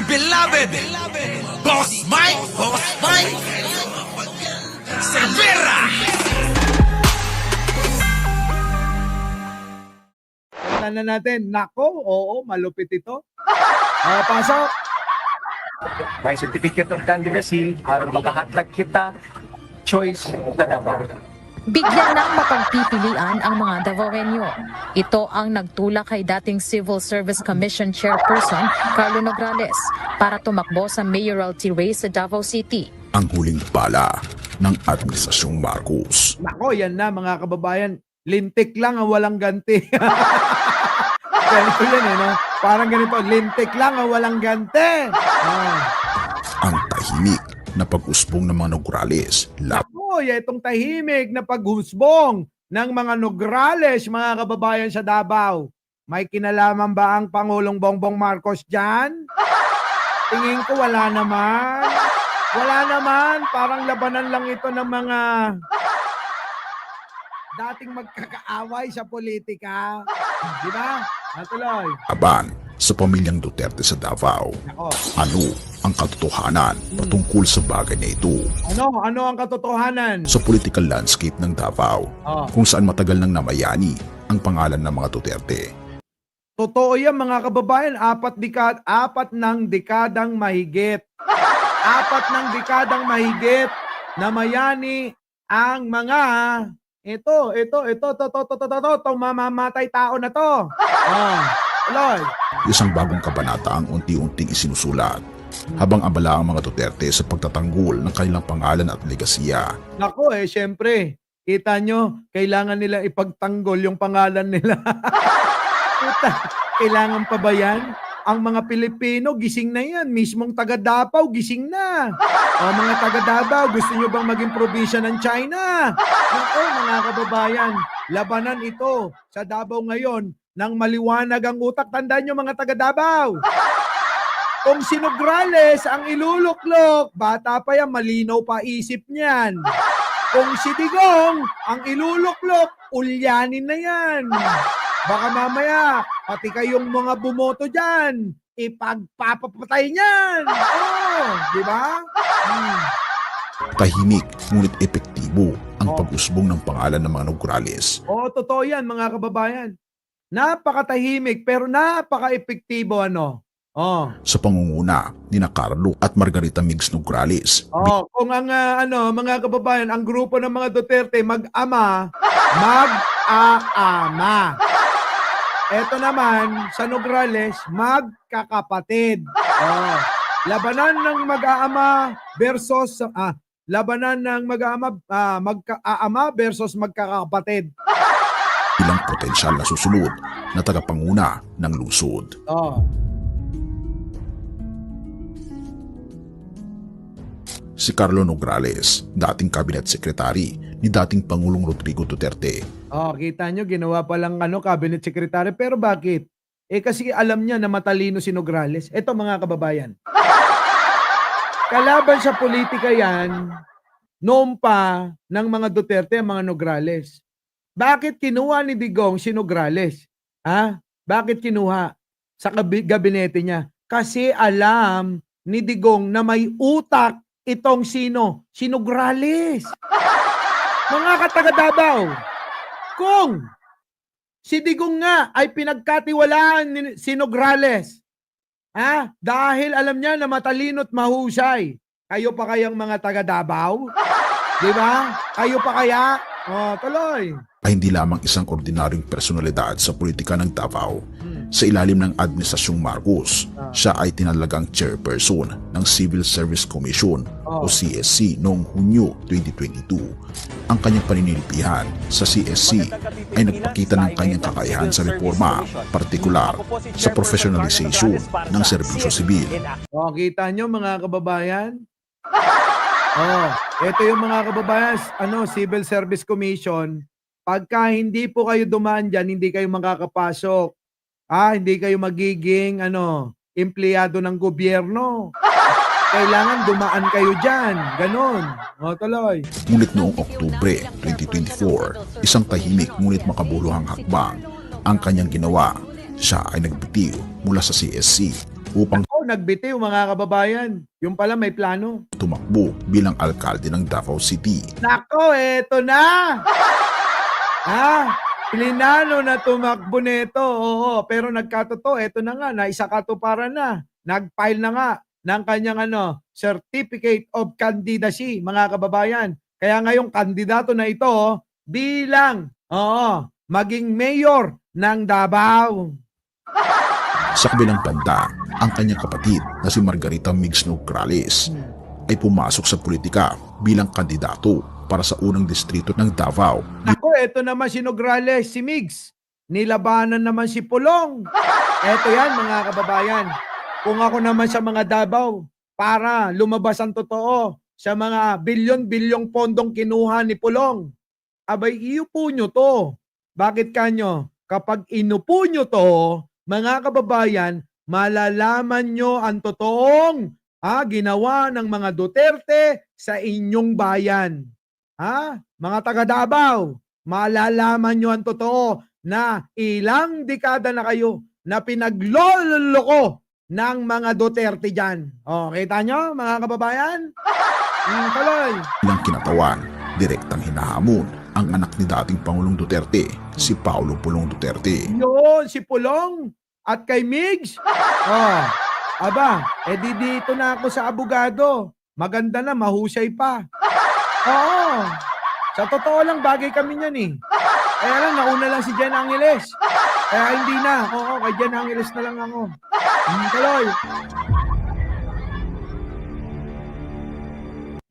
dear beloved, Boss Mike, Cervera. Tignan na natin. Nako, oo, malupit ito. Pasok. May certificate of candidacy para makahatag kita choice sa Davao. Bigyan ng mapagpipilian ang mga Davaoenyo. Ito ang nagtulak kay dating Civil Service Commission Chairperson Carlo Nograles para tumakbo sa mayoralty race sa Davao City. Ang huling bala ng Administrasyong Marcos. Nako, yan na mga kababayan. Lintik lang ang walang ganti. Ganito yan no? Parang ganito, lintik lang ang walang ganti. Ang tahimik na pag-usbong ng mga Nograles. Nako, itong tahimik na paghusbong ng mga Nograles, mga kababayan sa Davao. May kinalaman ba ang Pangulong Bongbong Marcos dyan? Tingin ko wala naman. Wala naman. Parang labanan lang ito ng mga dating magkakaaway sa politika. Di ba? Natuloy. Laban sa pamilyang Duterte sa Davao. Nako. Ano ang katotohanan patungkol sa bagay na ito? Ano ang katotohanan? Sa political landscape ng Davao, kung saan matagal nang namayani ang pangalan ng mga Duterte. Totoo yan mga kababayan, apat ng dekadang mahigit. Apat ng dekadang mahigit na mayani ang mga itong mamamatay tao na to. Lord. Isang bagong kabanata ang unti-unting isinusulat habang abala ang mga Duterte sa pagtatanggol ng kanilang pangalan at legasiya. Nako syempre, kita nyo, kailangan nila ipagtanggol yung pangalan nila. Kailangan pa ba yan? Ang mga Pilipino, gising na yan. Mismong taga Davao, gising na. O mga taga Davao, gusto nyo bang maging probinsya ng China? Nako mga kababayan, labanan ito sa Davao ngayon nang maliwanag ang utak. Tandaan nyo mga taga Davao. Kung si Nograles ang iluluklok, bata pa yan, malinaw pa isip niyan. Kung si Digong ang iluluklok, ulyanin na yan. Baka mamaya, pati kayong mga bumoto dyan, ipagpapapatay niyan. Di ba? Tahimik ngunit epektibo ang pag-usbong ng pangalan ng mga Nograles. Totoo yan mga kababayan. Napakatahimik pero napaka-epektibo Sa pangunguna ni Carlo at Margarita Migs Nograles. Kung ang mga kababayan, ang grupo ng mga Duterte mag-ama, mag-aama. Ito naman sa Nograles, magkakapatid. Labanan ng mag-aama versus mag-aama versus magkakapatid. Ilang potensyal na susunod na tagapanguna ng lungsod. Si Carlo Nograles, dating cabinet secretary ni dating Pangulong Rodrigo Duterte. Kita nyo, ginawa palang cabinet secretary. Pero bakit? Kasi alam niya na matalino si Nograles. Ito mga kababayan. Kalaban sa politika yan, noon pa ng mga Duterte, ang mga Nograles. Bakit kinuha ni Digong si Nograles? Bakit kinuha sa gabinete niya? Kasi alam ni Digong na may utak itong sino? Si Nograles. Mga kataga Davao, kung si Digong nga ay pinagkatiwalaan ni si Nograles, dahil alam niya na matalino't mahusay, kayo pa kayang mga taga Davao? Di ba? Kayo pa kaya? Tuloy. Ay hindi lamang isang ordinaryong personalidad sa politika ng Davao. Sa ilalim ng Administrasyong Marcos, siya ay tinalagang chairperson ng Civil Service Commission o CSC noong Hunyo 2022. Ang kanyang paninilipihan sa CSC ay nagpakita ng kanyang kakayahan sa reforma, partikular sa professionalization ng serbisyo sibil. Kita nyo mga kababayan? Ito yung mga kababayan, Civil Service Commission. Pagka hindi po kayo dumaan dyan, hindi kayo makakapasok. Hindi kayo magiging empleyado ng gobyerno. Kailangan dumaan kayo dyan. Ganon. Tuloy. Ngunit noong Oktubre 2024, isang tahimik ngunit makabuluhang hakbang ang kanyang ginawa. Siya ay nagbitiw mula sa CSC upang Oh, nagbitiw mga kababayan. Yung pala may plano. tumakbo bilang alkalde ng Davao City. Nako, eto na! Plinano na tumakbo nito. Oo, pero nagkatotoo, eto na nga, naisakatuparan na. Nag-file na nga ng kanyang Certificate of Candidacy, mga kababayan. Kaya ngayong kandidato na ito bilang maging mayor ng Davao. Sa kabilang banda, ang kanyang kapatid na si Margarita Migs Nograles ay pumasok sa politika bilang kandidato para sa unang distrito ng Davao. Nako, eto naman si Nograles, si Migs. Nilabanan naman si Pulong. Eto yan mga kababayan. Kung ako naman sa mga Davao, para lumabas ang totoo sa mga bilyon-bilyong pondong kinuha ni Pulong, abay iupo nyo to. Bakit kanyo? Kapag inupo nyo to, mga kababayan, malalaman nyo ang totoong ginawa ng mga Duterte sa inyong bayan. Mga taga Davao, malalaman nyo ang totoo na ilang dekada na kayo na pinagloloko ng mga Duterte dyan. Kita nyo mga kababayan? Tuloy. Bilang kinatawan, direktang hinahamon ang anak ni dating Pangulong Duterte, si Paulo Pulong Duterte. Yun, si Pulong at kay Migs. Dito na ako sa abogado. Maganda na, mahusay pa. Oo. Sa totoo lang, bagay kami niyan eh. Kaya lang, nauna lang si Jen Angeles. Kaya hindi na. Oo, kay Jen Angeles na lang ako. Tuloy.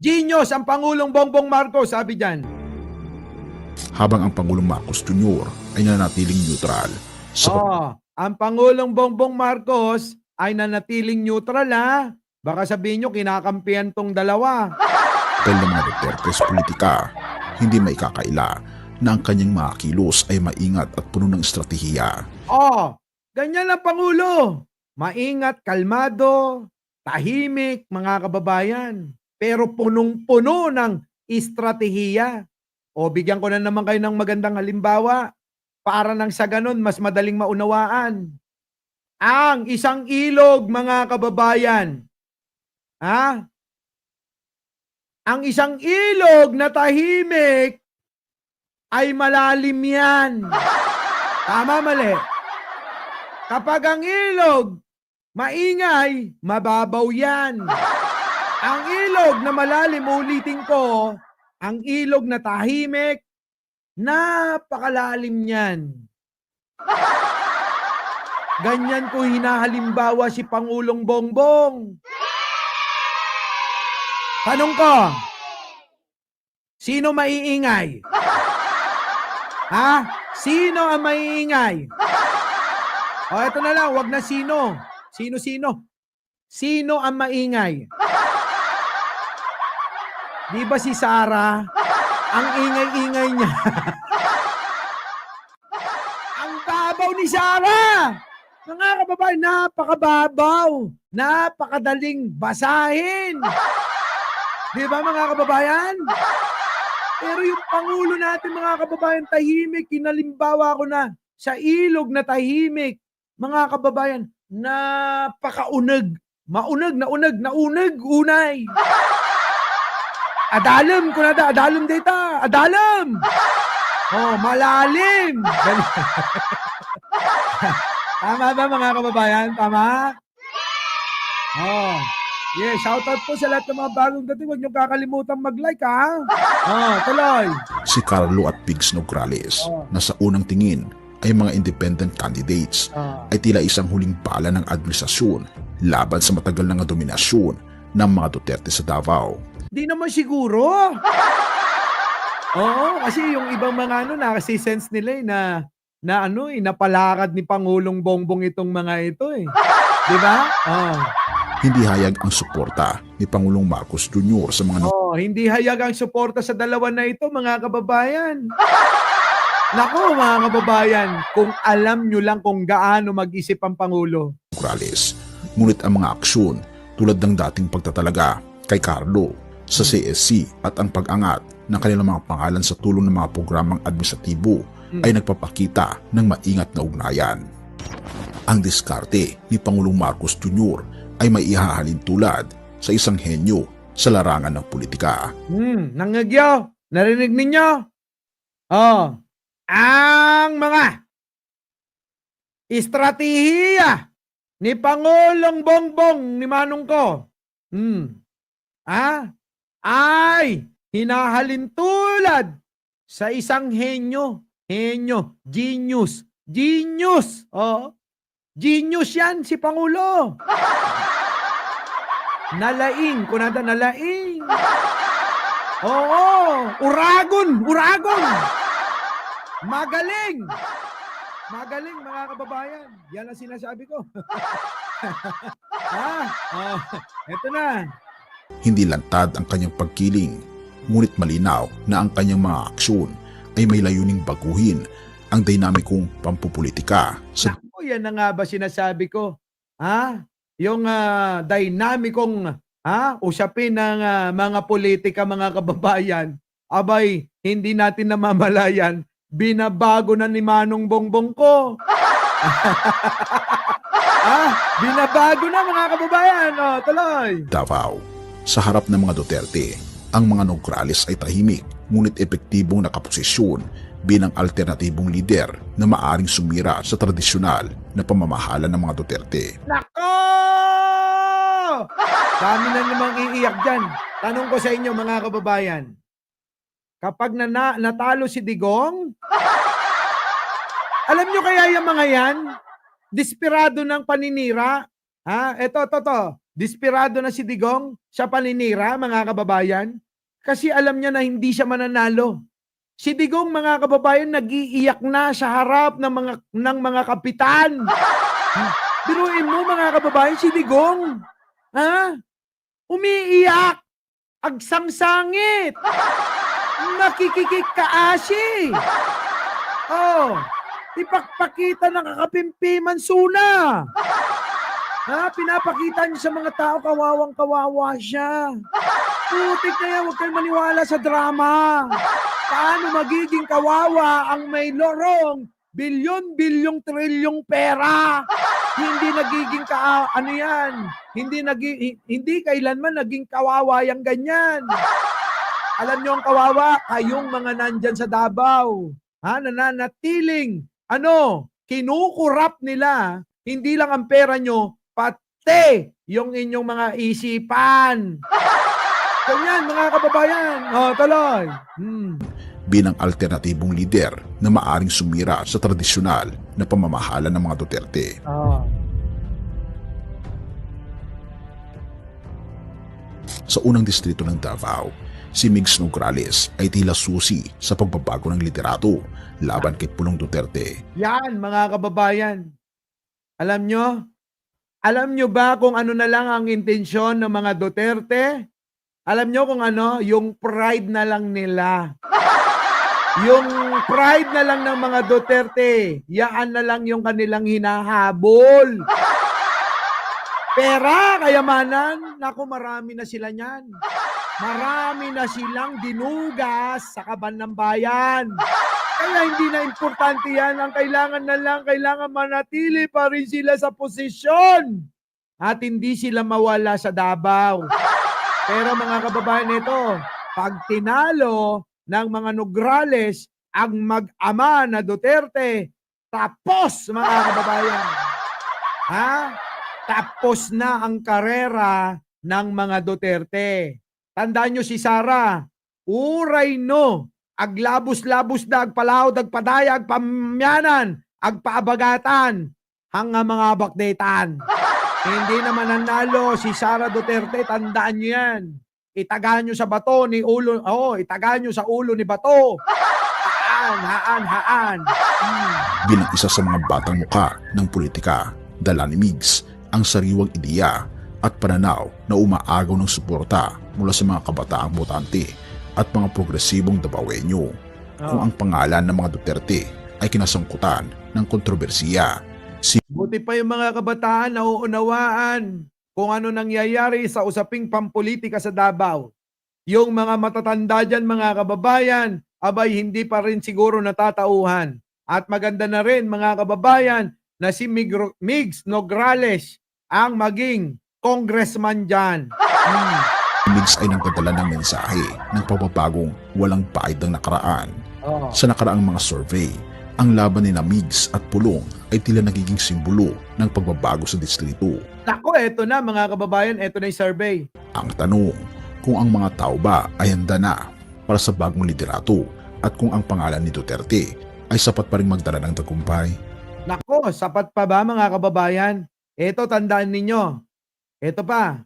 Genius ang Pangulong Bongbong Marcos, sabi dyan. Habang ang Pangulong Marcos Jr. ay nanatiling neutral sa ang Pangulong Bongbong Marcos ay nanatiling neutral Baka sabihin nyo, kinakampihan tong dalawa. papel ng mga Duterte sa politika, hindi may kakaila na ang kanyang mga kilos ay maingat at puno ng estratehiya. Ganyan ang Pangulo. Maingat, kalmado, tahimik, mga kababayan. Pero punong-puno ng estratehiya. Bigyan ko na naman kayo ng magandang halimbawa para nang sa ganon mas madaling maunawaan. Ang isang ilog, mga kababayan. Ang isang ilog na tahimik ay malalim yan. Tama, mali? Kapag ang ilog maingay, mababaw yan. Ang ilog na malalim, ulitin ko, ang ilog na tahimik, napakalalim yan. Ganyan ko hinahalimbawa si Pangulong Bongbong. Tanong ko, sino maiingay? Sino ang maiingay? Ito na lang, wag na sino. Sino? Sino ang maingay? Di ba si Sarah? Ang ingay-ingay niya. Ang babaw ni Sarah! Mga kababayan, napakababaw. Napakadaling basahin. Di ba mga kababayan? Pero yung Pangulo natin mga kababayan, tahimik. Kinalimbawa ko na sa ilog na tahimik. Mga kababayan, napakaunag. Naunag, unay. Adalam ko na adalam data. Adalam. Malalim. Tama ba mga kababayan? Tama? Yes, shoutout po sa lahat ng mga bagong dating. Huwag niyo kakalimutan mag-like, tuloy. Si Carlo at Pigs Nograles na sa unang tingin ay mga independent candidates ay tila isang huling bala ng administrasyon laban sa matagal na dominasyon ng mga Duterte sa Davao. Di naman siguro. Kasi yung ibang mga nakasi-sense nila napalakad ni Pangulong Bongbong itong mga ito Di ba? Hindi hayag ang suporta ni Pangulong Marcos Jr. sa mga hindi hayag ang suporta sa dalawa na ito, mga kababayan. Nako, mga kababayan, kung alam nyo lang kung gaano mag-isip ang Pangulo. Nograles. Ngunit ang mga aksyon tulad ng dating pagtatalaga kay Carlo sa CSC at ang pag-angat ng kanilang mga pangalan sa tulong ng mga programang administratibo ay nagpapakita ng maingat na ugnayan. Ang diskarte ni Pangulong Marcos Jr. ay may ihahalin tulad sa isang henyo sa larangan ng politika. Nangagyo, narinig ninyo? Oh, ang mga estratehiya ni Pangulong Bongbong ni Manong ko, ay hinahalin tulad sa isang henyo, genius, genius yan si Pangulo. Nalaing, kunada nalaing. Oo, uragon. Magaling mga kababayan. Yan ang sinasabi ko. Eto na. Hindi lantad ang kanyang pagkiling, ngunit malinaw na ang kanyang mga aksyon ay may layuning baguhin ang dinamikong pampupolitika sa Yan na nga ba sinasabi ko? Yung dinamikong usapin ng mga politika, mga kababayan, abay, hindi natin namamalayan, binabago na ni Manong Bongbong ko. Binabago na mga kababayan. Tuloy. Davao. Sa harap ng mga Duterte, ang mga Nograles ay tahimik ngunit epektibong nakaposisyon bilang alternatibong lider na maaring sumira sa tradisyonal na pamamahala ng mga Duterte. Nako! Dami na namang iiyak dyan. Tanong ko sa inyo mga kababayan, kapag natalo si Digong, alam nyo kaya yung mga yan, desperado ng paninira? Ito. Desperado na si Digong sa paninira, mga kababayan, kasi alam niya na hindi siya mananalo. Si Digong, mga kababayan, nag-iiyak na sa harap ng mga kapitan. Biruin mo, mga kababayan, si Digong, umiiyak, agsangsangit, nakikikikaasi. Ipakpakita ng kakapimpiman suna. Pinapakita niyo sa mga tao, kawawang-kawawa siya. Putik na yan, huwag kayong maniwala sa drama. Paano magiging kawawa ang may lorong bilyon-bilyong trilyong pera? Hindi nagiging hindi kailanman naging kawawa yung ganyan. Alam niyo ang kawawa, kayong mga nandyan sa Davao, nananatiling, kinukurap nila, hindi lang ang pera nyo, pati yung inyong mga isipan. Ganyan, mga kababayan. Tuloy. Bilang alternatibong lider na maaring sumira sa tradisyonal na pamamahala ng mga Duterte. Sa unang distrito ng Davao, si Migs Nograles ay tila susi sa pagbabago ng liderato laban kay Pulong Duterte. Yan, mga kababayan. Alam nyo ba kung ano na lang ang intensyon ng mga Duterte? Alam nyo kung ano? Yung pride na lang nila. Yung pride na lang ng mga Duterte, yaan na lang yung kanilang hinahabol. Pera, kayamanan, naku, marami na sila niyan. Marami na silang dinugas sa kaban ng bayan. Kaya hindi na importante yan. Ang kailangan manatili pa rin sila sa posisyon. At hindi sila mawala sa Davao. Pero mga kababayan nito, pag tinalo ng mga Nograles ang mag-ama na Duterte, tapos mga kababayan. Tapos na ang karera ng mga Duterte. Tandaan nyo si Sara, uray no, aglabos-labos na, agpalawd, agpadaya, agpamyanan, agpaabagatan, hanga mga bakdetan. Hindi naman nanalo si Sara Duterte, tandaan nyo yan. Itagaan nyo sa bato ni ulo, itagaan nyo sa ulo ni bato. Haan. Bilang isa sa mga batang muka ng politika, dala ni Migs ang sariwang ideya at pananaw na umaagaw ng suporta mula sa mga kabataang botante at mga progresibong Davaoenyo. Kung ang pangalan ng mga Duterte ay kinasangkutan ng kontrobersiya, buti pa yung mga kabataan na uunawaan kung ano nangyayari sa usaping pampolitika sa Davao. Yung mga matatanda dyan, mga kababayan, abay hindi pa rin siguro natatauhan. At maganda na rin, mga kababayan, na si Migs Nograles ang maging congressman dyan. Migs ay nagpadala ng mensahe ng pababagong walang paid ng nakaraan. Oh. Sa nakaraang mga survey, ang laban ni Migs at Pulong ay tila nagiging simbolo ng pagbabago sa distrito. Nako, eto na mga kababayan, eto na yung survey. Ang tanong, kung ang mga tao ba ay handa na para sa bagong liderato at kung ang pangalan ni Duterte ay sapat pa rin magdala ng tagumpay. Nako, sapat pa ba mga kababayan? Eto, tandaan ninyo. Eto pa,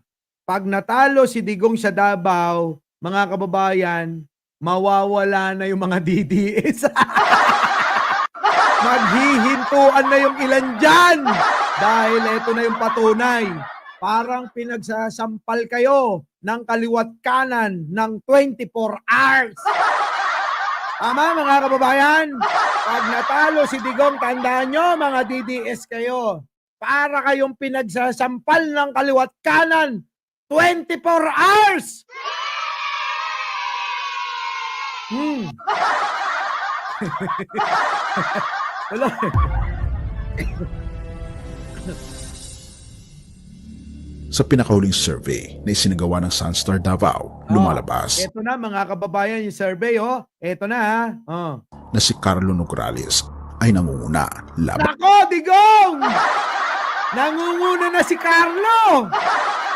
pag natalo si Digong sa Davao, mga kababayan, mawawala na yung mga DDS. Maghihintuan na yung ilan dyan. Dahil eto na yung patunay. Parang pinagsasampal kayo ng kaliwat kanan ng 24 hours. Tama mga kababayan? Pag natalo si Digong, tandaan nyo mga DDS kayo. Para kayong pinagsasampal ng kaliwat kanan 24 hours! Wala. Sa pinakahuling survey na isinagawa ng Sunstar Davao, lumalabas Ito na mga kababayan yung survey, oh. Ito na, ha. Oh. na si Carlo Nograles ay nangunguna laban Nako, Digong! Nangunguna na si Carlo!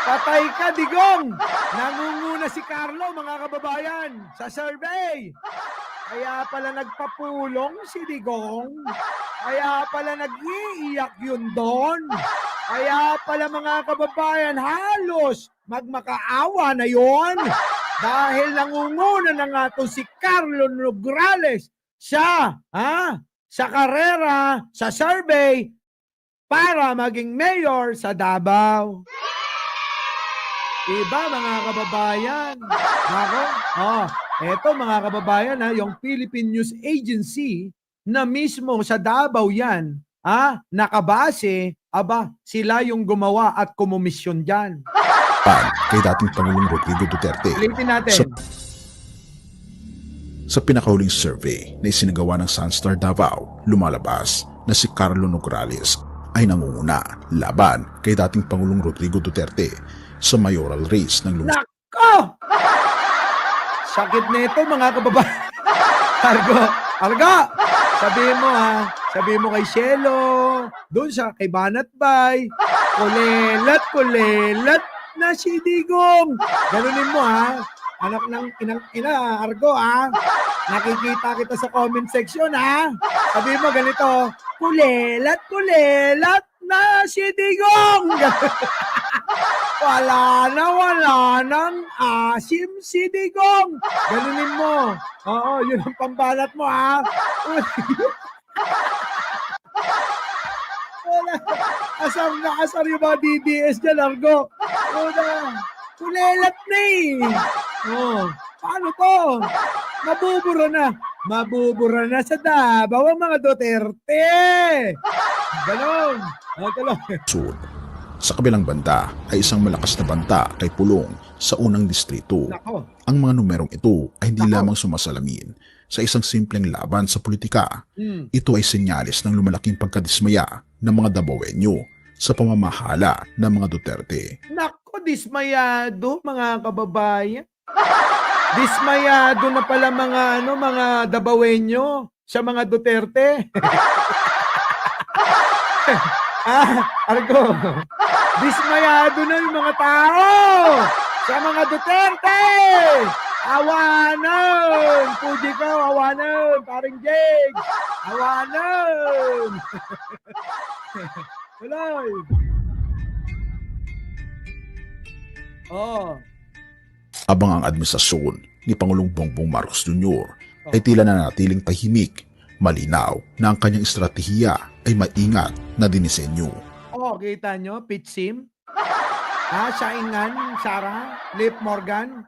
Patay ka, Digong! Nangunguna si Carlo, mga kababayan, sa survey. Kaya pala nagpapulong si Digong. Kaya pala nag-iiyak yun doon. Kaya pala mga kababayan, halos magmakaawa na yon. Dahil nangunguna na nga to si Carlo Nograles sa karera, sa survey, para maging mayor sa Davao. Iba mga kababayan. Ako, eto mga kababayan, yung Philippine News Agency na mismo sa Davao yan, nakabase, sila yung gumawa at kumomisyon dyan. kay dating Pangulong Rodrigo Duterte. Ulitin natin. Sa pinakahuling survey na isinagawa ng Sunstar Davao, lumalabas na si Carlo Nograles ay nangunguna laban kay dating Pangulong Rodrigo Duterte sa mayoral race ng lungsod. Nako! Sakit nito mga kababayan. Argo! Sabihin mo kay Shelo, doon sa kay Banatbay, kulelat na si Digong. Ganunin mo anak ng ina, Argo nakikita kita sa comment section sabihin mo ganito, kulelat na si Digong. Wala nang asim si Digong. Ganunin mo. Oo, yun ang pambalat mo Wala. Asar yung mga DDS dyan, Argo. Kulelat na paano to? Mabubura na sa Davao ang mga Duterte. Ganon. Sud. Sa kabilang banda ay isang malakas na banta kay Pulong sa unang distrito. Nako. Ang mga numerong ito ay hindi lamang sumasalamin sa isang simpleng laban sa politika. Ito ay senyales ng lumalaking pagkadismaya ng mga Davaoenyo sa pamamahala ng mga Duterte. Nako, dismayado mga kababayan. Dismayado na pala mga Davaoenyo sa mga Duterte. Argo, dismayado na yung mga tao sa mga Duterte. Awanan! Puji ko, awanan! Paring Jake! Awanan! Tuloy! Abang ang administrasyon ni Pangulong Bongbong Marcos Jr. ay tila nanatiling tahimik, malinaw na ang kanyang estratehiya ay maingat na dinisenyo. Kita nyo, Pitch Sim? Saingan, Sarah, Lip Morgan?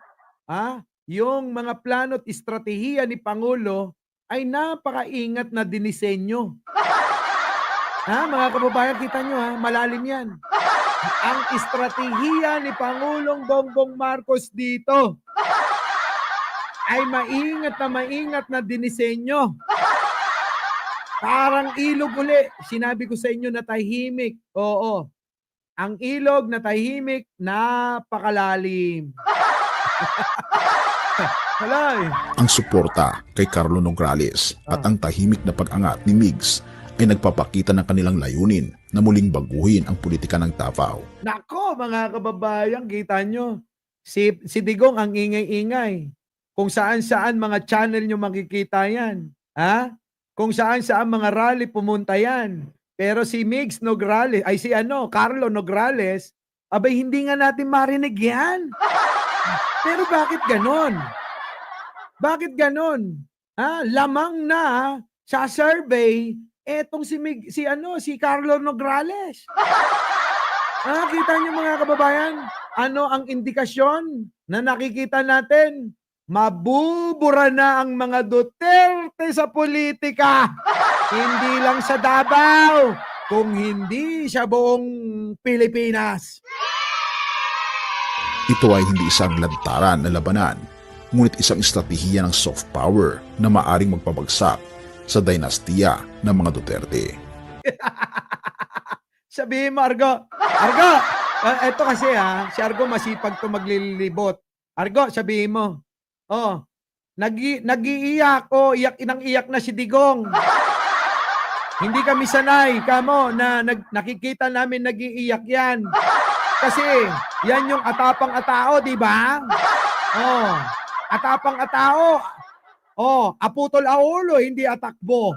Yung mga plano at estratehiya ni Pangulo ay napakaingat na dinisenyo. Mga kababayan, kita nyo malalim yan. Ang estratehiya ni Pangulong Bongbong Marcos dito ay maingat na dinisenyo. Parang ilog uli. Sinabi ko sa inyo na tahimik. Oo. Ang ilog na tahimik, napakalalim. Wala eh. Ang suporta kay Carlo Nograles at ang tahimik na pag-angat ni Migs ay nagpapakita ng kanilang layunin na muling baguhin ang politika ng Davao. Nako, mga kababayan, kita nyo. Si Digong ang ingay-ingay. Kung saan-saan mga channel nyo makikita yan. Ha? Kung saan-saan mga rally pumunta yan. Pero si Migs Nograles, ay si Carlo Nograles, abay hindi nga natin marinig yan. Pero bakit ganon? Bakit ganon? Lamang na sa survey etong si Carlo Nograles. Kita niyo mga kababayan, ano ang indikasyon na nakikita natin? Mabubura na ang mga Duterte sa politika. Hindi lang sa Davao, kung hindi sa buong Pilipinas. Ito ay hindi isang lantaran na labanan, ngunit isang estratehiya ng soft power na maaring magpabagsak sa dinastiya ng mga Duterte. Sabihin mo, Argo. Argo! Eto kasi si Argo masipag to maglilibot. Argo, sabihin mo. Nag-iiyak. Iyak na si Digong. Hindi kami sanay, kamo, na nakikita namin nag-iiyak yan. Kasi yan yung atapang-atao, di ba? Atapang-atao. Aputol aulo, hindi atakbo.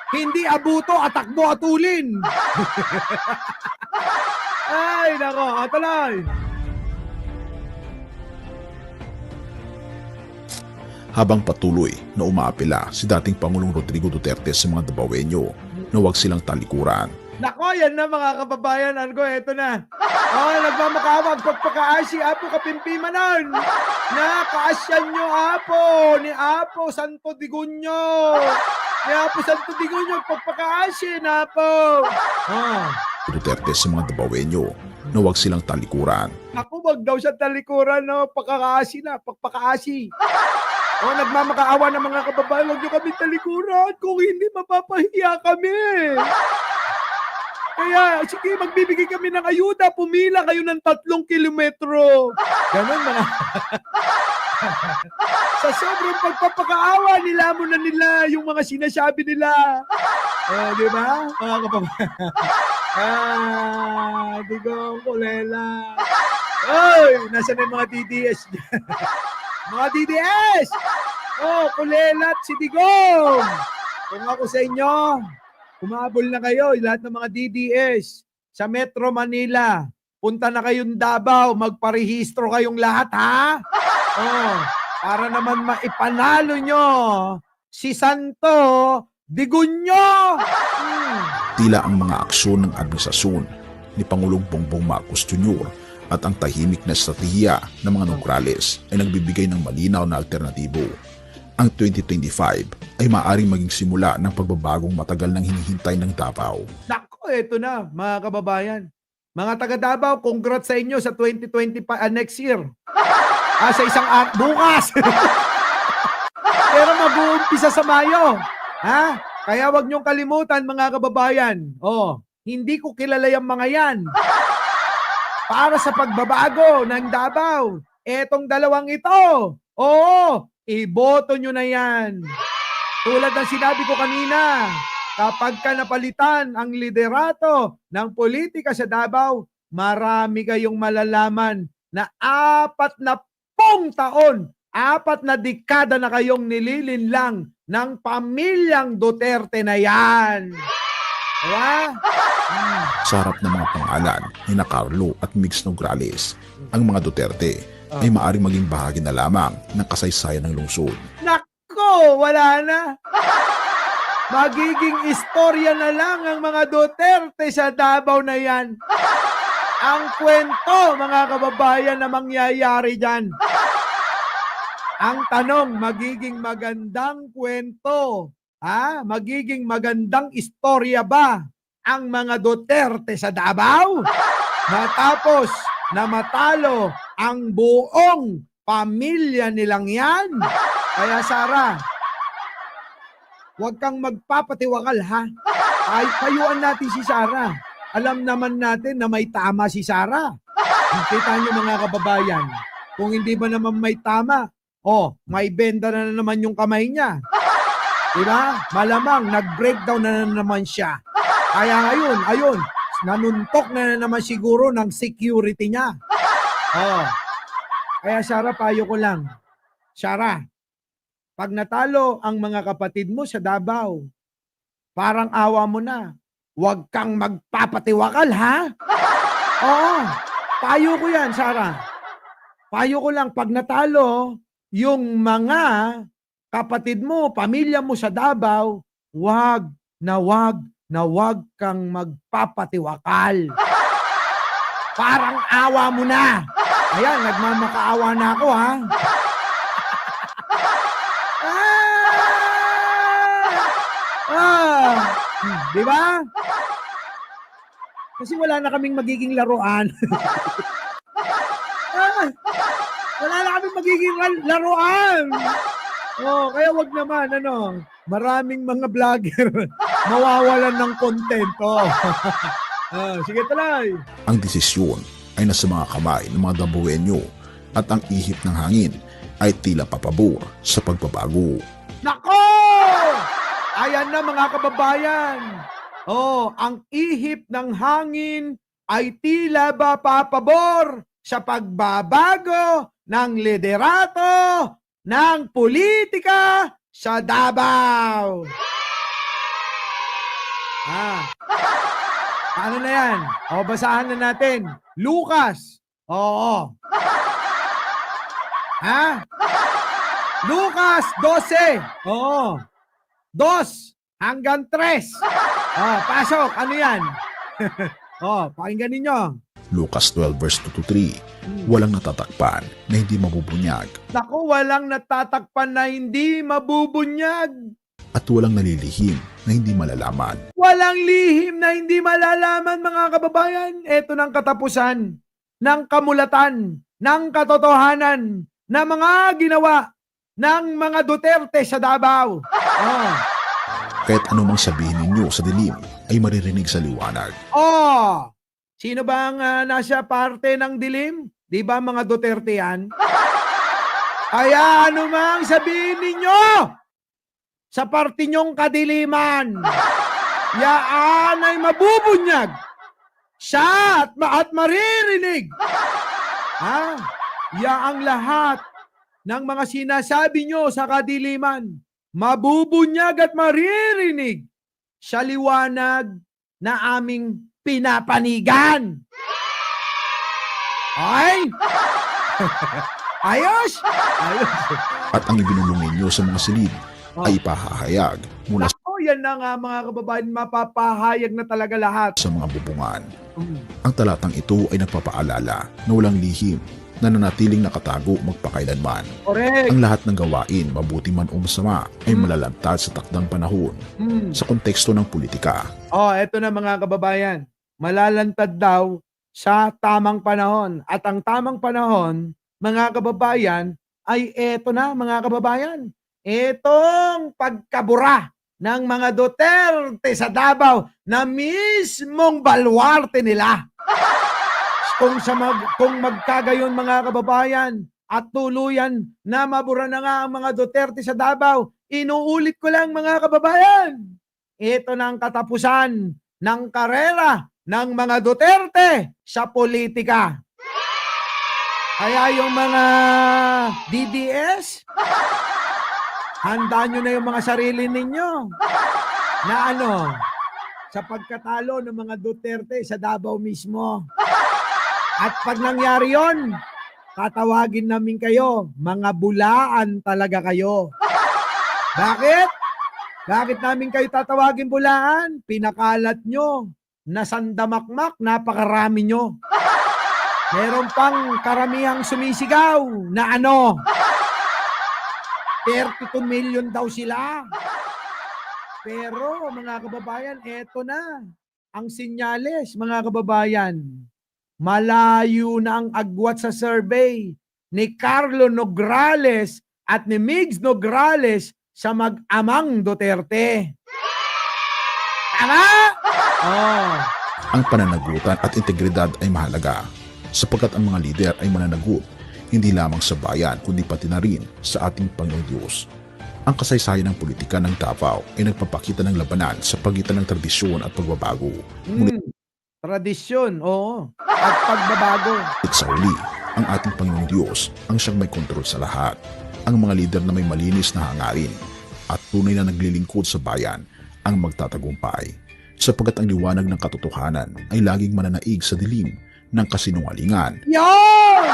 Hindi abuto, atakbo, atulin. Ay, nako, atuloy. Habang patuloy na umaapela si dating Pangulong Rodrigo Duterte sa mga Davaoenyo na huwag silang talikuran. Nako, yan na mga kababayan. Argo, eto na. Nagmamakawag pagpakaasi, Apo Kapimpimanan. Nakaasyan nyo, Apo. Ni Apo Santo Digunyo. Ni Apo Santo Digunyo, pagpakaasi na, Apo. Duterte sa mga Davaoenyo na huwag silang talikuran. Ako, wag daw siya talikuran, no? Pagkakaasi na, pagpakaasi. Nagmamakaawa ng mga kababayan, huwag nyo kami talikuran. Kung hindi, mapapahiya kami. Kaya, sige, magbibigay kami ng ayuda. Pumila kayo ng 3 kilometro. Ganon mga... Sa sobrang pagpapakaawa, nilamon na nila yung mga sinasabi nila. Di ba? Mga kababayan. Digong, kulela. Nasa na yung mga DDS? Mga DDS! Kulelat si Digong. Kung ako sa inyo, kumabol na kayo, lahat ng mga DDS sa Metro Manila. Punta na kayong Davao, magparehistro kayong lahat, ha? Para naman maipanalo nyo si Santo Digunyo. Tila ang mga aksyon ng administrasyon ni Pangulong Bongbong Marcos Jr. at ang tahimik na estratehiya ng mga Nograles ay nagbibigay ng malinaw na alternatibo. Ang 2025 ay maaaring maging simula ng pagbabagong matagal nang hinihintay ng Davao. Nako, eto na mga kababayan. Mga taga Davao, congrats sa inyo sa 2025 next year. Sa isang bukas. Pero mag-uumpisa sa Mayo. Kaya wag niyong kalimutan mga kababayan. Hindi ko kilala yung mga yan. Para sa pagbabago ng Davao, etong dalawang ito. Iboto nyo na yan. Tulad ng sinabi ko kanina, kapag ka napalitan ang liderato ng politika sa Davao, marami kayong malalaman na 40 taon, 4 na dekada na kayong nililinlang ng pamilyang Duterte na yan. Diba? Sa harap ng mga pangalan ni Carlo at Migs Nograles, ang mga Duterte ay maaaring maging bahagi na lamang ng kasaysayan ng lungsod. Nako, wala na. Magiging istorya na lang ang mga Duterte sa Davao na yan. Ang kwento, mga kababayan, na mangyayari dyan. Ang tanong, magiging magandang kwento, magiging magandang istorya ba ang mga Duterte sa Davao? Matapos na matalo ang buong pamilya nilang yan. Kaya Sara, Huwag kang magpapatiwakal, ha? Ay, payuan natin si Sara. Alam naman natin na may tama si Sara. Kita niyo mga kababayan, kung hindi ba naman may tama, may benda na naman yung kamay niya. Diba? Malamang, nag-breakdown na naman siya. Kaya ngayon, ayun, nanuntok na naman siguro ng security niya. Kaya Sara, payo ko lang. Sara, pag natalo ang mga kapatid mo sa Davao, parang awa mo na. Huwag kang magpapatiwakal, ha? Oo. Payo ko yan, Sara. Payo ko lang, pag natalo, yung mga kapatid mo, pamilya mo sa Davao, wag kang magpapatiwakal. Parang awa mo na. Ayan, nagmamakaawa na ako, ha? Di ba? Kasi wala na kaming magiging laruan. Wala na kaming magiging laruan. Kaya wag naman, maraming mga vlogger mawawalan ng content. Sige tuloy. Ang desisyon ay nasa mga kamay ng mga Davaoenyo at ang ihip ng hangin ay tila papabor sa pagbabago. Nako! Ayan na mga kababayan. Ang ihip ng hangin ay tila ba papabor sa pagbabago ng liderato ng politika sa Davao. Paano na yan? Basahan na natin. Lucas. Lucas 12. 2 hanggang 3. Pasok. Ano yan? Pakinggan ninyo. Lucas 12 verse 2 to 3. Walang natatakpan na hindi mabubunyag. Naku, walang natatakpan na hindi mabubunyag. At walang nalilihim na hindi malalaman. Walang lihim na hindi malalaman, mga kababayan. Ito ng katapusan, ng kamulatan, ng katotohanan, na mga ginawa ng mga Duterte sa Davao. Kahit anumang sabihin ninyo sa dilim ay maririnig sa liwanag. Sino ba ang nasa parte ng dilim? Di ba mga Duterte yan? Kaya anumang sabihin ninyo sa parte nyong kadiliman, yaan ay mabubunyag siya at maririnig. Yaang lahat ng mga sinasabi nyo sa kadiliman, mabubunyag at maririnig sa liwanag na aming pinapanigan. Ay! Ayos! At ang ibinulong ninyo sa mga silid ay ipahahayag mula yan na nga mga kababayan, mapapahayag na talaga lahat sa mga bubungan. Ang talatang ito ay nagpapaalala na walang lihim na nanatiling nakatago magpakailanman. Correct. Ang lahat ng gawain, mabuti man o masama, ay malalantad sa takdang panahon sa konteksto ng politika. Eto na mga kababayan, malalantad daw sa tamang panahon. At ang tamang panahon, mga kababayan, ay eto na mga kababayan. Etong pagkabura ng mga Duterte sa Davao na mismong baluarte nila. Kung magkagayon mga kababayan at tuluyan na mabura na nga ang mga Duterte sa Davao, inuulit ko lang mga kababayan, ito na ang katapusan ng karera ng mga Duterte sa politika. Kaya yung mga DDS, handa nyo na yung mga sarili ninyo na sa pagkatalo ng mga Duterte sa Davao mismo. At pag nangyari yon, tatawagin namin kayo, mga bulaan talaga kayo. Bakit? Bakit namin kayo tatawagin bulaan? Pinakalat nyo, nasandamakmak, napakarami nyo. Meron pang karamihang sumisigaw na 32 million daw sila. Pero mga kababayan, eto na ang sinyales mga kababayan. Malayo na ang agwat sa survey ni Carlo Nograles at ni Migs Nograles sa mag-amang Duterte. Tama? Oh. Ang pananagutan at integridad ay mahalaga sapagkat ang mga lider ay mananagot hindi lamang sa bayan kundi pati na rin sa ating Panginoong Diyos. Ang kasaysayan ng politika ng Davao ay nagpapakita ng labanan sa pagitan ng tradisyon at pagbabago. Ngunit Tradisyon, oo. At pagbabago. sa huli, ang ating Panginoong Diyos ang siyang may kontrol sa lahat. Ang mga lider na may malinis na hangarin at tunay na naglilingkod sa bayan ang magtatagumpay. Sapagkat ang liwanag ng katotohanan ay laging mananaig sa dilim ng kasinungalingan. Yon!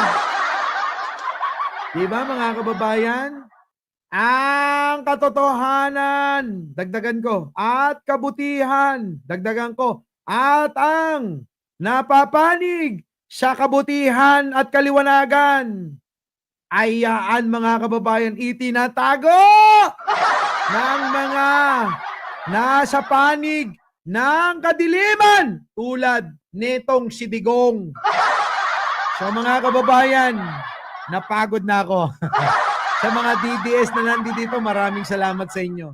Diba mga kababayan? Ang katotohanan, dagdagan ko, at kabutihan, dagdagan ko, at ang napapanig sa kabutihan at kaliwanagan ay yaan mga kababayan itinatago ng mga nasa panig ng kadiliman tulad nitong si Digong. So mga kababayan, napagod na ako. Sa mga DDS na nandito, maraming salamat sa inyo.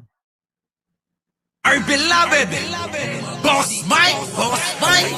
Our beloved Boss Mike, Boss Mike.